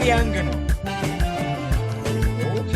ያንግ ነው። ኦኬ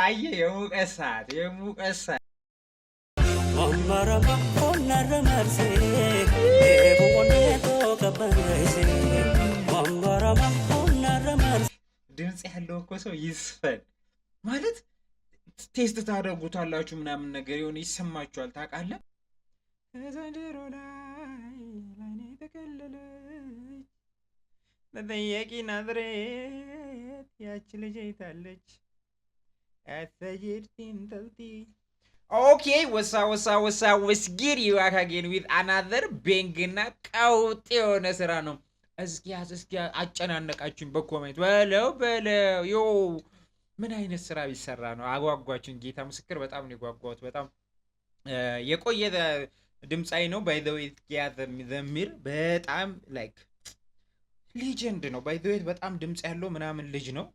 አየ የሙቀሳት Omarama onaramarse ebone to kabanese Omarama onaramarse ድምጽ ያለው እኮ ሰው ይስፈን ማለት ቴስት ታደርጉታላችሁ ምናምን ነገር ይሆን ይሰማችኋል ታውቃለህ ዘንድሮ ላይ ለኔ ተከለለች ለጠየቂ ናዝሬት ያች ልጅ አይታለች አሰይርቲን ተልቲ Okay, what's good? You are again with another bangና ቀውጥ የሆነ ስራ ነው። እስኪ አጨናነቃችሁኝ በኮሜንት በለው ዮ ምን አይነት ስራ ቢሰራ ነው አጓጓችሁኝ። ጌታ ምስክር በጣም ነው የጓጓሁት። በጣም የቆየ ድምጻይ ነው by the way ዘሚር በጣም like ሌጀንድ ነው by the way በጣም ድምጽ ያለው ምናምን ልጅ ነው።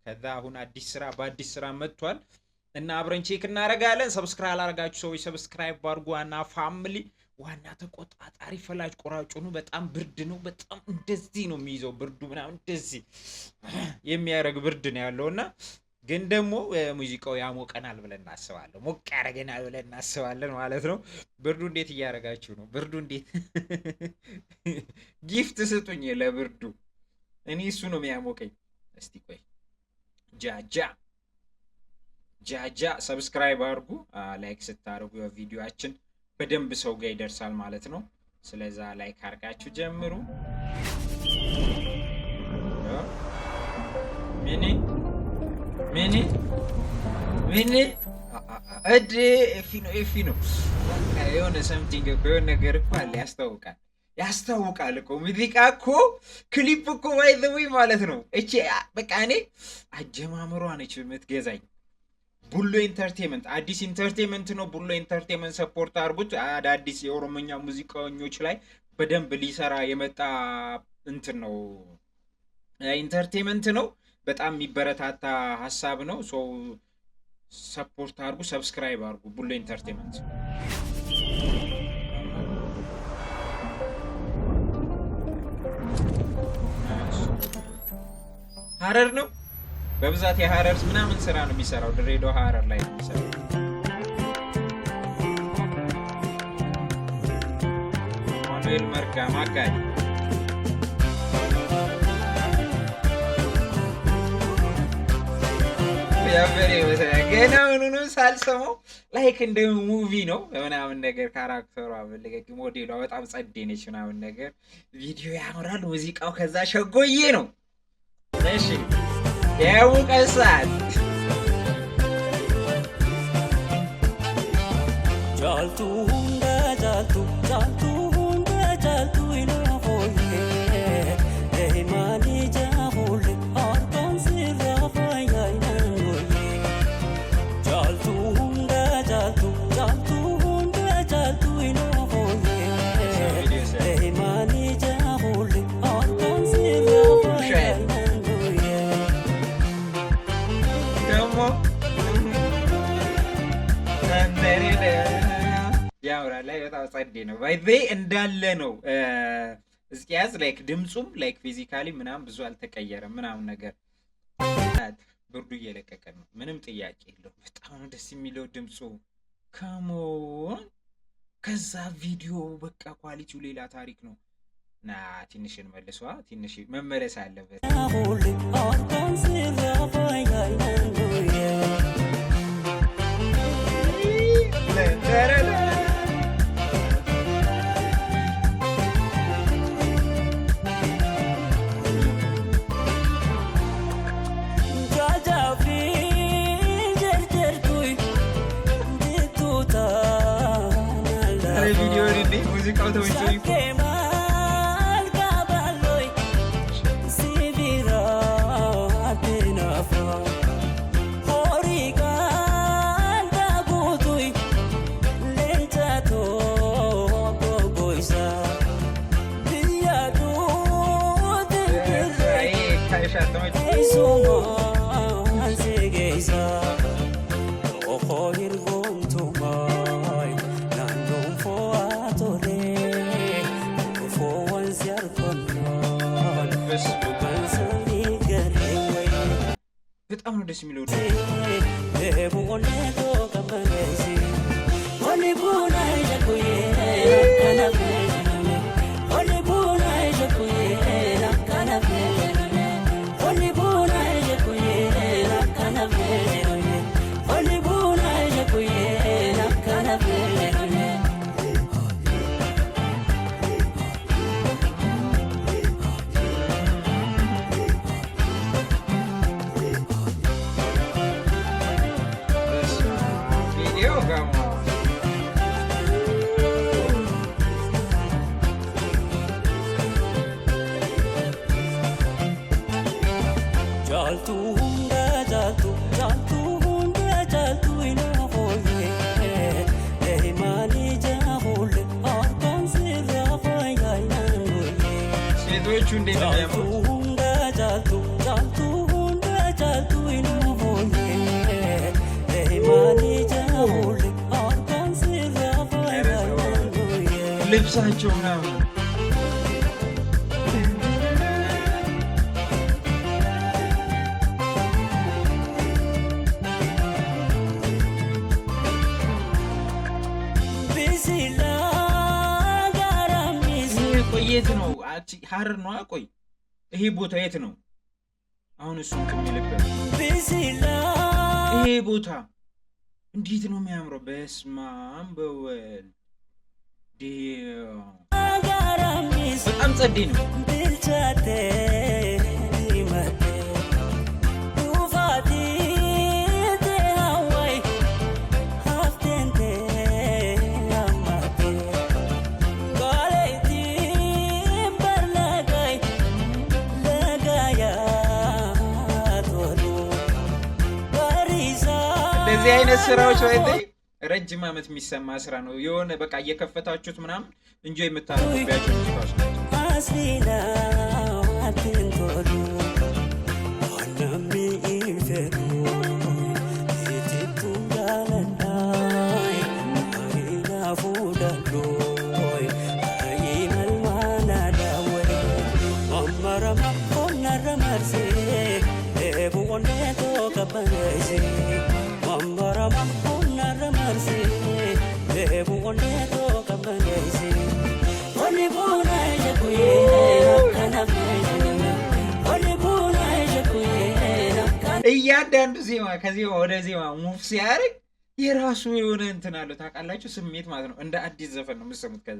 ከዛ አሁን በአዲስ ስራ መጥቷል። እና አብረን ቼክ እናረጋለን። ሰብስክራይብ አላረጋችሁ ሰዎች ሰብስክራይብ አድርጉ። ዋና ፋሚሊ ዋና ተቆጣጣሪ ፈላጭ ቆራጩ ነው። በጣም ብርድ ነው። በጣም እንደዚህ ነው የሚይዘው ብርዱ ምናምን እንደዚህ የሚያረግ ብርድ ነው ያለውና ግን ደግሞ ሙዚቃው ያሞቀናል ብለን እናስባለን። ሞቅ ያረገናል ብለን እናስባለን ማለት ነው። ብርዱ እንዴት እያረጋችሁ ነው? ብርዱ እንዴት ጊፍት ስጡኝ ለብርዱ። እኔ እሱ ነው የሚያሞቀኝ። እስቲ ቆይ ጃጃ ሰብስክራይብ አድርጉ። ላይክ ስታደርጉ ቪዲዮአችን በደንብ ሰው ጋር ይደርሳል ማለት ነው። ስለዛ ላይክ አድርጋችሁ ጀምሩ። ሚኒ እድ ኤፊኖ የሆነ ሰምቲንግ እኮ የሆነ ነገር እኮ አለ ያስታውቃል እኮ ሙዚቃ እኮ ክሊፕ እኮ ባይ ዘ ዌይ ማለት ነው። እቺ በቃ እኔ አጀማምሯ ነች የምትገዛኝ። ቡሎ ኢንተርቴይንመንት አዲስ ኢንተርቴይንመንት ነው። ቡሎ ኢንተርቴይንመንት ሰፖርት አድርጉት። አዳዲስ የኦሮሞኛ ሙዚቃኞች ላይ በደንብ ሊሰራ የመጣ እንትን ነው ኢንተርቴይንመንት ነው። በጣም የሚበረታታ ሐሳብ ነው። ሶ ሰፖርት አድርጉ፣ ሰብስክራይብ አድርጉ። ቡሎ ኢንተርቴይንመንት ሀረር ነው በብዛት የሀረር ምናምን ስራ ነው የሚሰራው። ድሬዳዋ ሀረር ላይ ነው የሚሰራው። ማኑኤል መርጋ ማጋይ ያበሬ ገና ምኑንም ሳልሰማው ላይክ እንደ ሙቪ ነው ምናምን ነገር ካራክተሯ በለገ ሞዴሏ በጣም ጸዴ ነች ምናምን ነገር ቪዲዮ ያምራል። ሙዚቃው ከዛ ሸጎዬ ነው። እሺ የሙቀሳት ጃልቱ ኢላፎዬ ለማኒ ጃሁል አርቶን ሲራፋያ ይናንጎዬ ጃልቱ ኢላፎዬ ለማኒ ጃሁል አርቶን ሲራፋያ ያውራ ላይ በጣም ጸዴ ነው። ባይ እንዳለ ነው። እስኪያዝ ላይክ ድምጹም ላይክ ፊዚካሊ ምናምን ብዙ አልተቀየረም ምናምን ነገር። ብርዱ እየለቀቀ ነው፣ ምንም ጥያቄ የለውም። በጣም ደስ የሚለው ድምጹ ካሞን። ከዛ ቪዲዮ በቃ ኳሊቲው ሌላ ታሪክ ነው። ና ትንሽን መልሷ ትንሽ መመለስ አለበት። ሙዚቃው ተወኝ አረገሻተመች በጣም ነው ደስ የሚለው ሴቶቹ እንዴት ነው ልብሳቸው ምናምን የት ነው ሀረር ነው ቆይ ይሄ ቦታ የት ነው አሁን እሱን ከሚልበት ይሄ ቦታ እንዴት ነው የሚያምረው በስማም በወልድ በጣም ጸዴ ነው እንደዚህ አይነት ስራዎች ላይ ረጅም ዓመት የሚሰማ ስራ ነው የሆነ በቃ እየከፈታችሁት ምናምን እንጆ የምታረጉባቸው ሙዚቃዎች እያንዳንዱ ዜማ ከዜማ ወደ ዜማ ሙቭ ሲያደርግ የራሱ የሆነ እንትን አለው ታውቃላችሁ ስሜት ማለት ነው እንደ አዲስ ዘፈን ነው የምትሰሙት ከዛ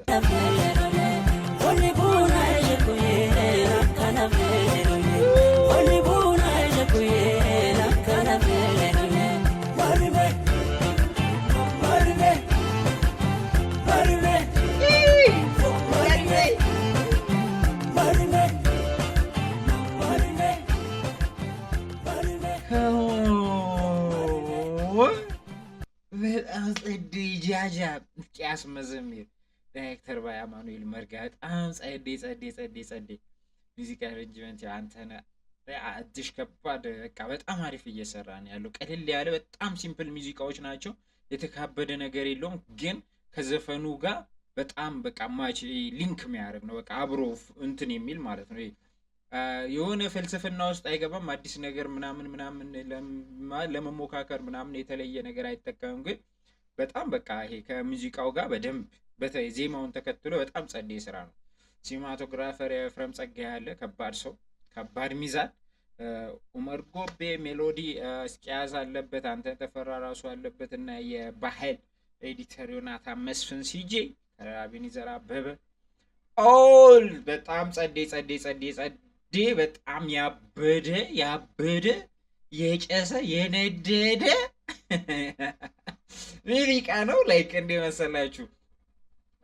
በጣም ጸዴ ጃጃ ቂያስ መዘምር ዳይሬክተር ባይ አማኑኤል መርጋ በጣም ጸዴ ሙዚቃ አሬንጅመንት አንተነ አዲስ ከባድ በቃ በጣም አሪፍ እየሰራ ነው ያለው ቀለል ያለ በጣም ሲምፕል ሙዚቃዎች ናቸው የተካበደ ነገር የለውም ግን ከዘፈኑ ጋር በጣም በቃ ማች ሊንክ የሚያደርግ ነው በቃ አብሮ እንትን የሚል ማለት ነው የሆነ ፍልስፍና ውስጥ አይገባም አዲስ ነገር ምናምን ለመሞካከር ምናምን የተለየ ነገር አይጠቀምም ግን በጣም በቃ ይሄ ከሙዚቃው ጋር በደንብ በተለይ ዜማውን ተከትሎ በጣም ጸዴ ስራ ነው ሲኒማቶግራፈር ኤፍሬም ጸጋዬ ያለ ከባድ ሰው ከባድ ሚዛን ኡመር ጎቤ ሜሎዲ እስቂያዝ አለበት አንተ ተፈራ ራሱ አለበት እና የባህል ኤዲተር ዮናታን መስፍን ሲጄ ከራቢኒዘር አበበ ኦል በጣም ጸዴ በጣም ያበደ የጨሰ የነደደ ሙዚቃ ነው ላይክ እንደ መሰላችሁ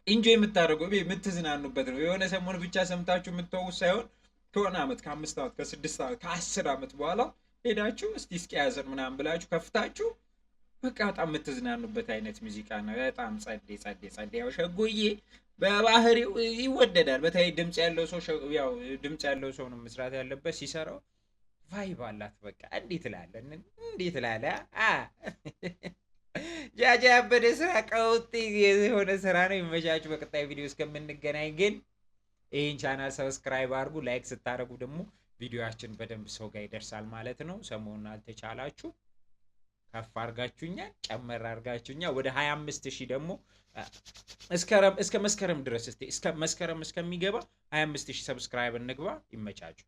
ኢንጆይ የምታደርጉ የምትዝናኑበት ነው የሆነ ሰሞን ብቻ ሰምታችሁ የምትተውት ሳይሆን ከሆነ አመት ከ5 አመት ከ6 አመት ከ10 አመት በኋላ ሄዳችሁ እስኪ ያዘን ምናምን ብላችሁ ከፍታችሁ በቃ በጣም የምትዝናኑበት አይነት ሙዚቃ ነው በጣም ጸዴ ያው ሸጎዬ በባህሪው ይወደዳል በተለይ ድምጽ ያለው ሰው ነው መስራት ያለበት ሲሰራው ቫይብ አላት። በቃ እንዴት ትላለህ? እንዴት ትላለህ? ጃጃ ያበደ ስራ ቀውጢ የሆነ ስራ ነው። ይመቻችሁ። በቀጣይ ቪዲዮ እስከምንገናኝ ግን ይህን ቻናል ሰብስክራይብ አድርጉ። ላይክ ስታደርጉ ደግሞ ቪዲዮአችን በደንብ ሰው ጋር ይደርሳል ማለት ነው። ሰሞኑን አልተቻላችሁ ከፍ አድርጋችሁኛል፣ ጨመር አድርጋችሁኛል። ወደ 25,000 ደግሞ እስከ መስከረም ድረስ እስከ መስከረም እስከሚገባ 25,000 ሰብስክራይብ እንግባ። ይመቻችሁ።